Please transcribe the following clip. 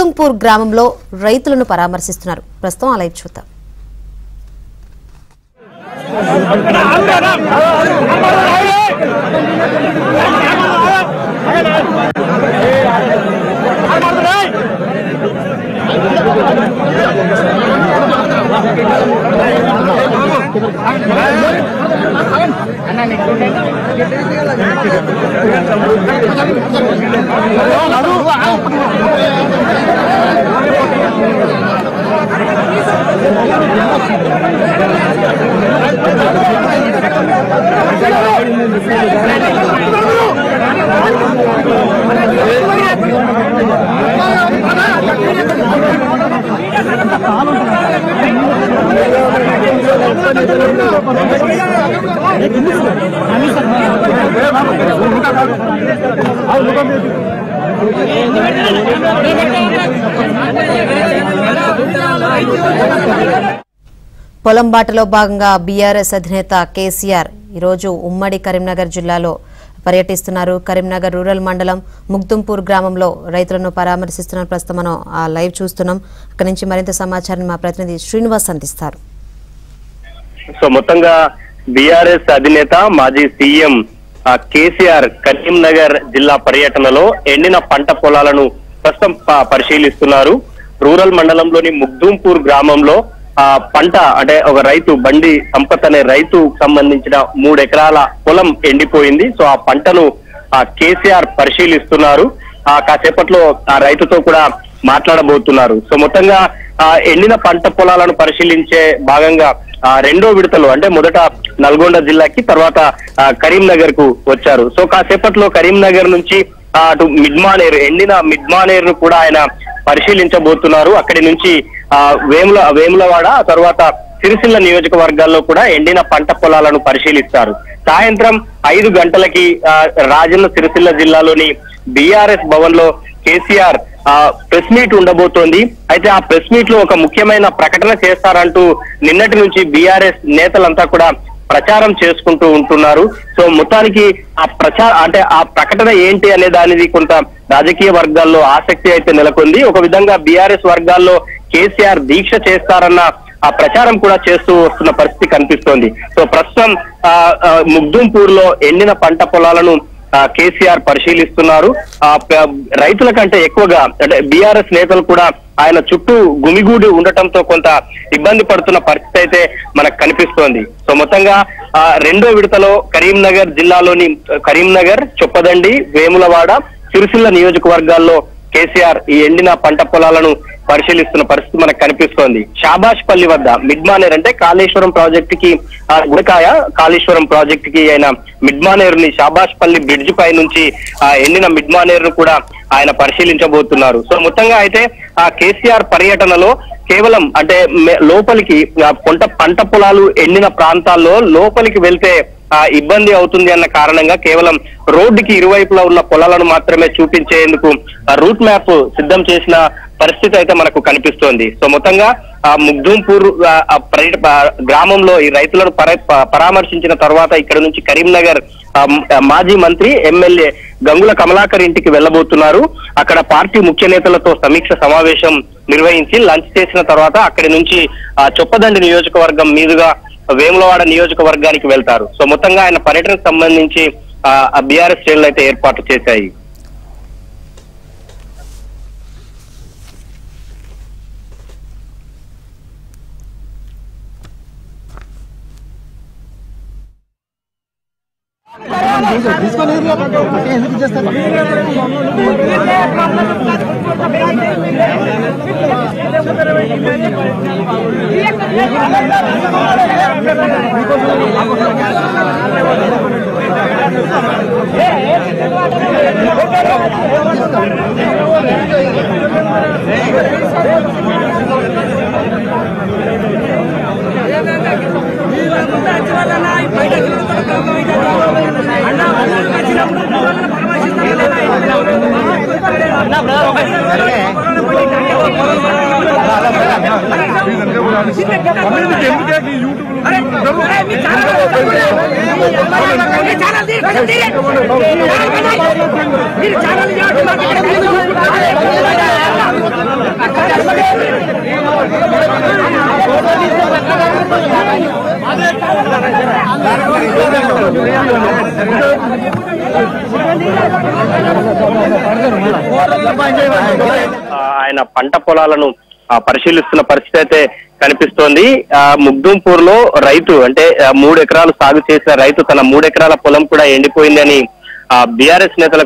ముగ్దుంపూర్ గ్రామంలో రైతులను పరామర్శిస్తున్నారు. ప్రస్తుతం ఆ లైవ్ చూద్దాం. పొలం బాటలో భాగంగా బీఆర్ఎస్ అధినేత కేసీఆర్ ఈరోజు ఉమ్మడి కరీంనగర్ జిల్లాలో పర్యటిస్తున్నారు. కరీంనగర్ రూరల్ మండలం ముగ్దుంపూర్ గ్రామంలో రైతులను పరామర్శిస్తున్నారు. ప్రస్తుతం మనం ఆ లైవ్ చూస్తున్నాం. అక్కడి నుంచి మరింత సమాచారం మా ప్రతినిధి శ్రీనివాస్ అందిస్తారు. సో మొత్తంగా బీఆర్ఎస్ అధినేత మాజీ సీఎం కేసీఆర్ కరీంనగర్ జిల్లా పర్యటనలో ఎండిన పంట పొలాలను ప్రస్తుతం పరిశీలిస్తున్నారు. రూరల్ మండలంలోని ముగ్దుంపూర్ గ్రామంలో పంట అంటే ఒక రైతు బండి సంపత్ అనే రైతు సంబంధించిన 3 ఎకరాల పొలం ఎండిపోయింది. సో ఆ పంటను కేసీఆర్ పరిశీలిస్తున్నారు. కాసేపట్లో ఆ రైతుతో కూడా మాట్లాడబోతున్నారు. సో మొత్తంగా ఎండిన పంట పొలాలను పరిశీలించే భాగంగా రెండో విడతలో అంటే మొదట నల్గొండ జిల్లాకి తర్వాత కరీంనగర్ కు వచ్చారు. సో కాసేపట్లో కరీంనగర్ నుంచి అటు మిడ్మానేర్ ఎండిన మిడ్మానేర్ ను కూడా ఆయన పరిశీలించబోతున్నారు. అక్కడి నుంచి వేములవాడ తర్వాత సిరిసిల్ల నియోజకవర్గాల్లో కూడా ఎండిన పంట పొలాలను పరిశీలిస్తారు. సాయంత్రం 5 గంటలకి రాజన్న సిరిసిల్ల జిల్లాలోని బీఆర్ఎస్ భవన్ లో కేసీఆర్ ప్రెస్ మీట్ ఉండబోతోంది. అయితే ఆ ప్రెస్ మీట్ లో ఒక ముఖ్యమైన ప్రకటన చేస్తారంటూ నిన్నటి నుంచి బీఆర్ఎస్ నేతలంతా కూడా ప్రచారం చేసుకుంటూ ఉంటున్నారు. సో మొత్తానికి ఆ ప్రకటన ఏంటి అనే దానిది కొంత రాజకీయ వర్గాల్లో ఆసక్తి అయితే నెలకొంది. ఒక విధంగా బీఆర్ఎస్ వర్గాల్లో కేసీఆర్ దీక్ష చేస్తారన్న ఆ ప్రచారం కూడా చేస్తూ వస్తున్న పరిస్థితి కనిపిస్తోంది. సో ప్రస్తుతం ముగ్దుంపూర్ లో ఎండిన పంట పొలాలను కేసీఆర్ పరిశీలిస్తున్నారు. రైతుల కంటే ఎక్కువగా అంటే బీఆర్ఎస్ నేతలు కూడా ఆయన చుట్టూ గుమిగూడి ఉండటంతో కొంత ఇబ్బంది పడుతున్న పరిస్థితి అయితే మనకు కనిపిస్తోంది. సో మొత్తంగా రెండో విడతలో కరీంనగర్ జిల్లాలోని కరీంనగర్, చొప్పదండి, వేములవాడ, సిరిసిల్ల నియోజకవర్గాల్లో కేసీఆర్ ఈ ఎండిన పంట పొలాలను పరిశీలిస్తున్న పరిస్థితి మనకు కనిపిస్తోంది. షాబాష్ పల్లి వద్ద మిడ్మానేర్ అంటే కాళేశ్వరం ప్రాజెక్టు కి గుడకాయ కాళేశ్వరం ప్రాజెక్టు కి ఆయన మిడ్మానేర్ ని షాబాష్ పల్లి బ్రిడ్జ్ పై నుంచి ఎండిన మిడ్మానేర్ ను కూడా ఆయన పరిశీలించబోతున్నారు. సో మొత్తంగా అయితే ఆ కేసీఆర్ పర్యటనలో కేవలం అంటే లోపలికి పంట పొలాలు ఎండిన ప్రాంతాల్లో లోపలికి వెళ్తే ఇబ్బంది అవుతుంది అన్న కారణంగా కేవలం రోడ్డుకి ఇరువైపులా ఉన్న పొలాలను మాత్రమే చూపించేందుకు రూట్ మ్యాప్ సిద్ధం చేసిన పరిస్థితి అయితే మనకు కనిపిస్తోంది. సో మొత్తంగా ముగ్దుంపూర్ గ్రామంలో ఈ రైతులను పరామర్శించిన తర్వాత ఇక్కడ నుంచి కరీంనగర్ మాజీ మంత్రి ఎమ్మెల్యే గంగుల కమలాకర్ ఇంటికి వెళ్లబోతున్నారు. అక్కడ పార్టీ ముఖ్య నేతలతో సమీక్ష సమావేశం నిర్వహించి లంచ్ చేసిన తర్వాత అక్కడి నుంచి చొప్పదండి నియోజకవర్గం మీదుగా వేములవాడ నియోజకవర్గానికి వెళ్తారు. సో మొత్తంగా ఆయన పర్యటనకు సంబంధించి బీఆర్ఎస్ శ్రేణులు అయితే ఏర్పాటు చేశాయి. ఛానల్ ఆయన పంట పొలాలను పరిశీలిస్తున్న పరిస్థితి అయితే కనిపిస్తోంది. ముగ్దుంపూర్ లో రైతు అంటే 3 ఎకరాలు సాగు చేసిన రైతు తన 3 ఎకరాల పొలం కూడా ఎండిపోయిందని బీఆర్ఎస్ నేతలకు